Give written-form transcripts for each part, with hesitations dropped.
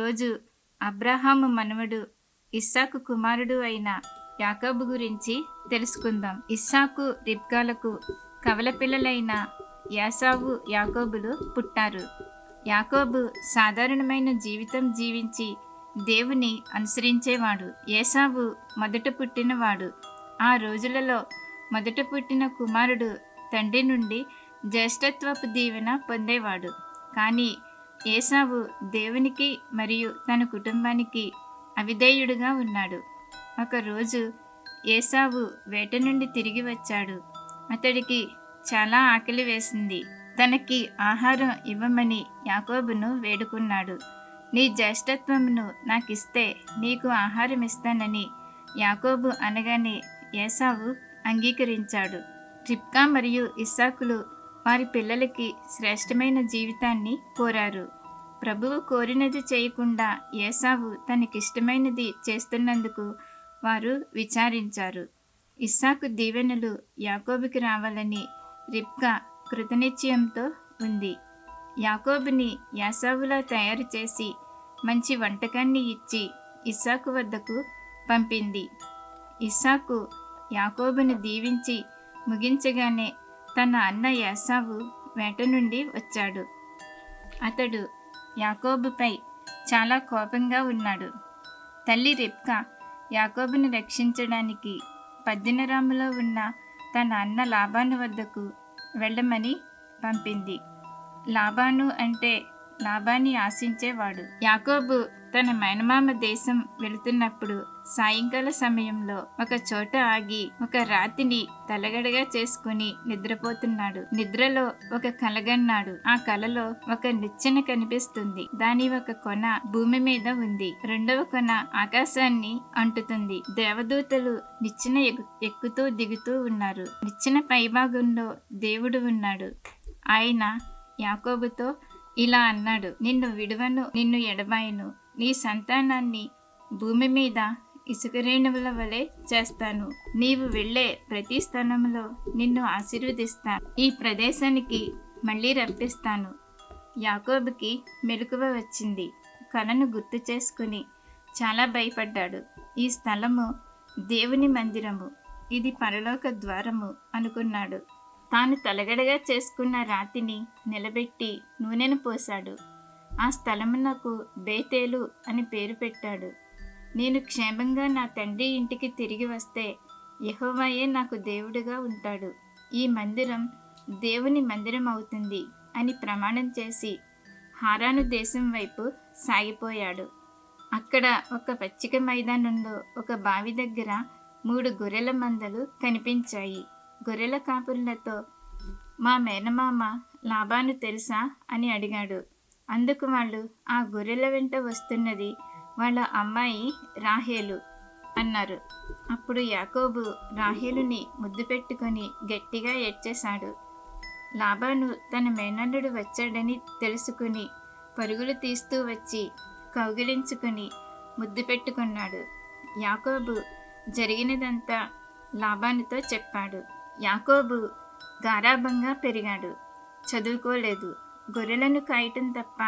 ఈరోజు అబ్రహాము మనవడు ఇస్సాకు కుమారుడు అయిన యాకోబు గురించి తెలుసుకుందాం. ఇస్సాకు రిబ్కాలకు కవల పిల్లలైన ఏశావు యాకోబులు పుట్టారు. యాకోబు సాధారణమైన జీవితం జీవించి దేవుని అనుసరించేవాడు. ఏశావు మొదట పుట్టినవాడు. ఆ రోజులలో మొదట పుట్టిన కుమారుడు తండ్రి నుండి జ్యేష్ఠత్వపు దీవెన పొందేవాడు. కానీ ఏశావు దేవునికి మరియు తన కుటుంబానికి అవిధేయుడుగా ఉన్నాడు. ఒకరోజు ఏశావు వేట నుండి తిరిగి వచ్చాడు. అతడికి చాలా ఆకలి వేసింది. తనకి ఆహారం ఇవ్వమని యాకోబును వేడుకున్నాడు. నీ జ్యేష్ఠత్వమును నాకిస్తే నీకు ఆహారం ఇస్తానని యాకోబు అనగానే ఏశావు అంగీకరించాడు. రిబ్కా మరియు ఇస్సాకులు వారి పిల్లలకి శ్రేష్టమైన జీవితాన్ని కోరారు. ప్రభువు కోరినది చేయకుండా ఏశావు తనకిష్టమైనది చేస్తున్నందుకు వారు విచారించారు. ఇస్సాకు దీవెనలు యాకోబుకి రావాలని రిబ్కా కృతనిశ్చయంతో ఉంది. యాకోబుని ఏశావులా తయారు చేసి మంచి వంటకాన్ని ఇచ్చి ఇస్సాకు వద్దకు పంపింది. ఇస్సాకు యాకోబును దీవించి ముగించగానే తన అన్న ఏశావు వేట నుండి వచ్చాడు. అతడు యాకోబుపై చాలా కోపంగా ఉన్నాడు. తల్లి రిబ్కా యాకోబుని రక్షించడానికి పద్దెనరాములో ఉన్న తన అన్న లాబాను వద్దకు వెళ్ళమని పంపింది. లాబాను అంటే లాబాని ఆశించేవాడు. యాకోబు తన మేనమామ దేశం వెళుతున్నప్పుడు సాయంకాల సమయంలో ఒక చోట ఆగి ఒక రాతిని తలగడగా చేసుకుని నిద్రపోతున్నాడు. నిద్రలో ఒక కలగన్నాడు. ఆ కలలో ఒక నిచ్చెన కనిపిస్తుంది. దాని ఒక కొన భూమి మీద ఉంది. రెండవ కొన ఆకాశాన్ని అంటుతుంది. దేవదూతలు నిచ్చెన ఎక్కుతూ దిగుతూ ఉన్నారు. నిచ్చెన పైభాగంలో దేవుడు ఉన్నాడు. ఆయన యాకోబుతో ఇలా అన్నాడు, నిన్ను విడువను, నిన్ను ఎడబాయను. నీ సంతానాన్ని భూమి మీద ఇసుక రేణువుల వలె చేస్తాను. నీవు వెళ్ళే ప్రతి స్థలంలో నిన్ను ఆశీర్వదిస్తాను. ఈ ప్రదేశానికి మళ్ళీ రప్పిస్తాను. యాకోబుకి మెలకువ వచ్చింది. కలను గుర్తు చేసుకుని చాలా భయపడ్డాడు. ఈ స్థలము దేవుని మందిరము, ఇది పరలోక ద్వారము అనుకున్నాడు. తాను తలగడగా చేసుకున్న రాతిని నిలబెట్టి నూనెను పోశాడు. ఆ స్థలమునకు బేతేలు అని పేరు పెట్టాడు. నేను క్షేమంగా నా తండ్రి ఇంటికి తిరిగి వస్తే యెహోవాయే నాకు దేవుడిగా ఉంటాడు. ఈ మందిరం దేవుని మందిరం అవుతుంది అని ప్రమాణం చేసి హారాను దేశం వైపు సాగిపోయాడు. అక్కడ ఒక పచ్చిక మైదానంలో ఒక బావి దగ్గర 3 గొర్రెల మందలు కనిపించాయి. గొర్రెల కాపురులతో, మా మేనమామ లాబాను తెలుసా అని అడిగాడు. అందుకు వాళ్ళు, ఆ గొర్రెల వెంట వస్తున్నది వాళ్ళ అమ్మాయి రాహేలు అన్నారు. అప్పుడు యాకోబు రాహేలుని ముద్దు పెట్టుకొని గట్టిగా ఏడ్చేశాడు. లాబాను తన మేనల్లుడు వచ్చాడని తెలుసుకుని పరుగులు తీస్తూ వచ్చి కౌగిలించుకుని ముద్దు పెట్టుకున్నాడు. యాకోబు జరిగినదంతా లాబానుతో చెప్పాడు. యాకోబు గారాబంగా పెరిగాడు. చదువుకోలేదు. గొర్రెలను కాయటం తప్ప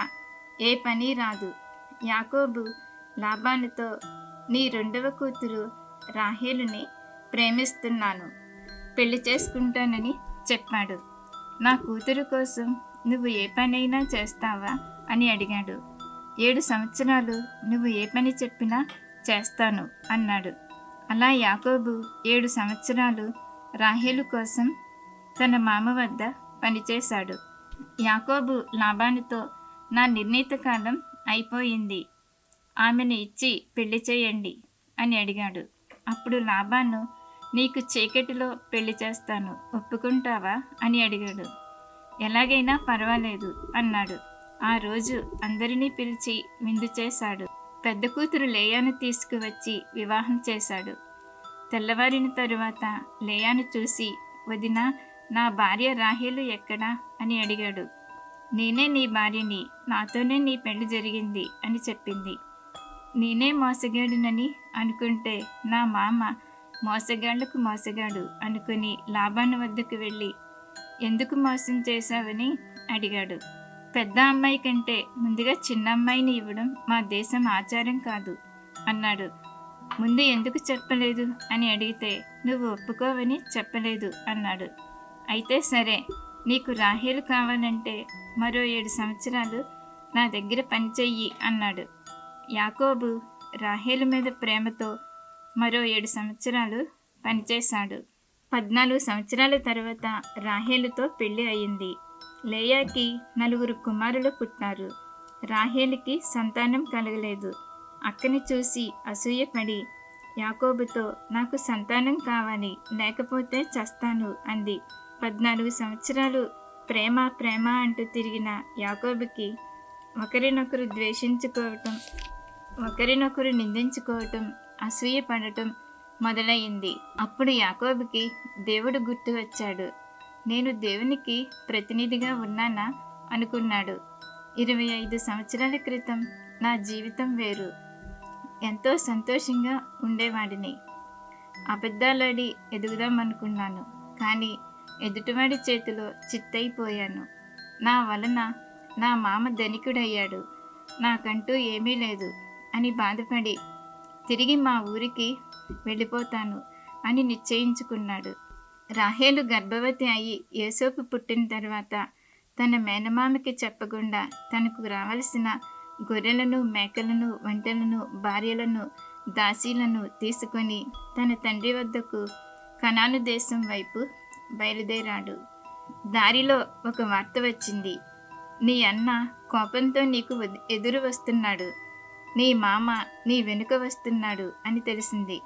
ఏ పని రాదు. యాకోబు లాబానుతో, నీ 2వ కూతురు రాహేలుని ప్రేమిస్తున్నాను, పెళ్లి చేసుకుంటానని చెప్పాడు. నా కూతురు కోసం నువ్వు ఏ పనైనా చేస్తావా అని అడిగాడు. 7 సంవత్సరాలు నువ్వు ఏ పని చెప్పినా చేస్తాను అన్నాడు. అలా యాకోబు 7 సంవత్సరాలు రాహేలు కోసం తన మామ వద్ద పనిచేశాడు. యాకోబు లాబానుతో, నా నిర్ణీత కాలం అయిపోయింది, ఆమెను ఇచ్చి పెళ్లి చేయండి అని అడిగాడు. అప్పుడు లాబాను, నీకు చీకటిలో పెళ్లి చేస్తాను, ఒప్పుకుంటావా అని అడిగాడు. ఎలాగైనా పర్వాలేదు అన్నాడు. ఆ రోజు అందరినీ పిలిచి విందు చేశాడు. పెద్ద కూతురు లేయాను తీసుకువచ్చి వివాహం చేశాడు. తెల్లవారిన తరువాత లేయాను చూసి, వదినా, నా భార్య రాహేలు ఎక్కడా అని అడిగాడు. నేనే నీ భార్యని, నాతోనే నీ పెళ్లి జరిగింది అని చెప్పింది. నేనే మోసగాడినని అనుకుంటే నా మామ మోసగాళ్లకు మోసగాడు అనుకుని లాబాను వద్దకు వెళ్ళి, ఎందుకు మోసం చేశావని అడిగాడు. పెద్ద అమ్మాయి కంటే ముందుగా చిన్న అమ్మాయిని ఇవ్వడం మా దేశం ఆచారం కాదు అన్నాడు. ముందు ఎందుకు చెప్పలేదు అని అడిగితే నువ్వు ఒప్పుకోవని చెప్పలేదు అన్నాడు. అయితే సరే, నీకు రాహేలు కావాలంటే మరో 7 సంవత్సరాలు నా దగ్గర పనిచెయ్యి అన్నాడు. యాకోబు రాహేలు మీద ప్రేమతో మరో 7 సంవత్సరాలు పనిచేశాడు. 14 సంవత్సరాల తర్వాత రాహేలుతో పెళ్లి అయింది. లేయాకి 4 కుమారులు పుట్టారు. రాహేలుకి సంతానం కలగలేదు. అక్కని చూసి అసూయపడి యాకోబుతో నాకు సంతానం కావాలి, లేకపోతే చస్తాను అంది. 14 సంవత్సరాలు ప్రేమ ప్రేమ అంటూ తిరిగిన యాకోబుకి ఒకరినొకరు ద్వేషించుకోవటం, ఒకరినొకరు నిందించుకోవటం, అసూయ పడటం మొదలయ్యింది. అప్పుడు యాకోబుకి దేవుడు గుర్తు వచ్చాడు. నేను దేవునికి ప్రతినిధిగా ఉన్నానా అనుకున్నాడు. 25 సంవత్సరాల క్రితం నా జీవితం వేరు. ఎంతో సంతోషంగా ఉండేవాడిని. అబద్ధాలాడి ఎదుగుదామనుకున్నాను, కానీ ఎదుటివాడి చేతిలో చిత్తైపోయాను. నా వలన నా మామ ధనికుడయ్యాడు, నాకంటూ ఏమీ లేదు అని బాధపడి తిరిగి మా ఊరికి వెళ్ళిపోతాను అని నిశ్చయించుకున్నాడు. రాహేలు గర్భవతి అయి యోసేపు పుట్టిన తర్వాత తన మేనమామకి చెప్పకుండా తనకు రావలసిన గొర్రెలను, మేకలను, ఒంటెలను, భార్యలను, దాసీలను తీసుకొని తన తండ్రి వద్దకు కనాను దేశం వైపు బయలుదేరాడు. దారిలో ఒక వార్త వచ్చింది. నీ అన్న కోపంతో నీకు ఎదురు వస్తున్నాడు, నీ మామ నీ వెనుక వస్తున్నాడు అని తెలిసింది.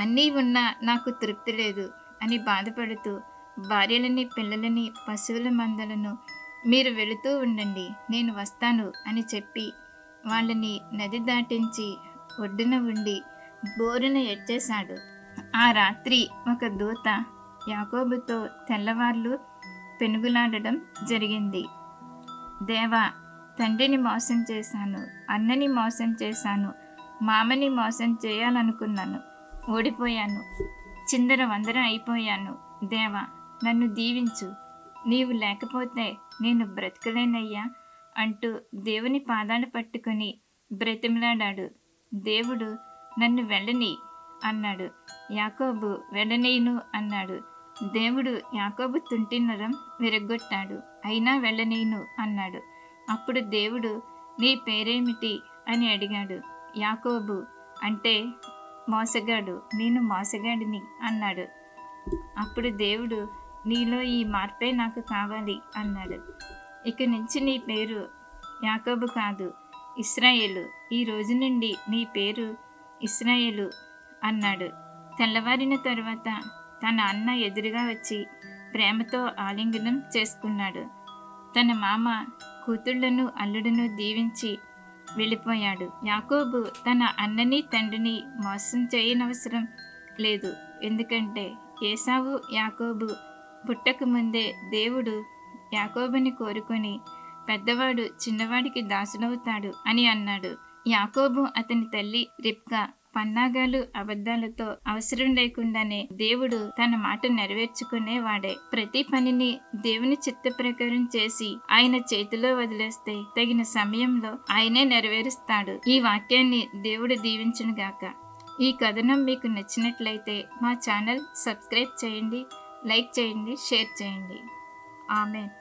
అన్నీ ఉన్నా నాకు తృప్తి లేదు అని బాధపడుతూ భార్యలని, పిల్లలని, పశువుల మందలను మీరు వెళుతూ ఉండండి, నేను వస్తాను అని చెప్పి వాళ్ళని నది దాటించి ఒడ్డున ఉండి బోరున ఎడ్చేశాడు. ఆ రాత్రి ఒక దూత యాకోబుతో తెల్లవార్లు పెనుగులాడడం జరిగింది. దేవా, తండ్రిని మోసం చేశాను, అన్నని మోసం చేశాను, మామని మోసం చేయాలనుకున్నాను, ఓడిపోయాను, చిందర వందర అయిపోయాను. దేవా, నన్ను దీవించు, నీవు లేకపోతే నేను బ్రతకలేనయ్యా అంటూ దేవుని పాదాలు పట్టుకొని బ్రతిమలాడాడు. దేవుడు నన్ను వెళ్ళని అన్నాడు. యాకోబు వెళ్ళనీయును అన్నాడు. దేవుడు యాకోబు తుంటి నరం విరగ్గొట్టాడు, అయినా వెళ్ళనీయును అన్నాడు. అప్పుడు దేవుడు నీ పేరేమిటి అని అడిగాడు. యాకోబు అంటే మోసగాడు, నేను మోసగాడిని అన్నాడు. అప్పుడు దేవుడు నీలో ఈ మార్పే నాకు కావాలి అన్నాడు. ఇక నుంచి నీ పేరు యాకోబు కాదు, ఇశ్రాయేలు, ఈ రోజు నుండి నీ పేరు ఇశ్రాయేలు అన్నాడు. తెల్లవారిన తరువాత తన అన్న ఎదురుగా వచ్చి ప్రేమతో ఆలింగనం చేసుకున్నాడు. తన మామ కూతుళ్లను, అల్లుడును దీవించి వెళ్ళిపోయాడు. యాకోబు తన అన్నని, తండ్రిని మోసం చేయనవసరం లేదు. ఎందుకంటే ఏసావు, యాకోబు పుట్టక ముందే దేవుడు యాకోబుని కోరుకొని పెద్దవాడు చిన్నవాడికి దాసుడవుతాడు అని అన్నాడు. యాకోబు అతని తల్లి రిబ్కా పన్నాగాలు, అబద్ధాలతో అవసరం లేకుండానే దేవుడు తన మాట నెరవేర్చుకునేవాడే. ప్రతి పనిని దేవుని చిత్త ప్రకారం చేసి ఆయన చేతిలో వదిలేస్తే తగిన సమయంలో ఆయనే నెరవేరుస్తాడు. ఈ వాక్యాన్ని దేవుడు దీవించునుగాక. ఈ కథనం మీకు నచ్చినట్లయితే మా ఛానల్ సబ్స్క్రైబ్ చేయండి, లైక్ చేయండి, షేర్ చేయండి. ఆమేన్.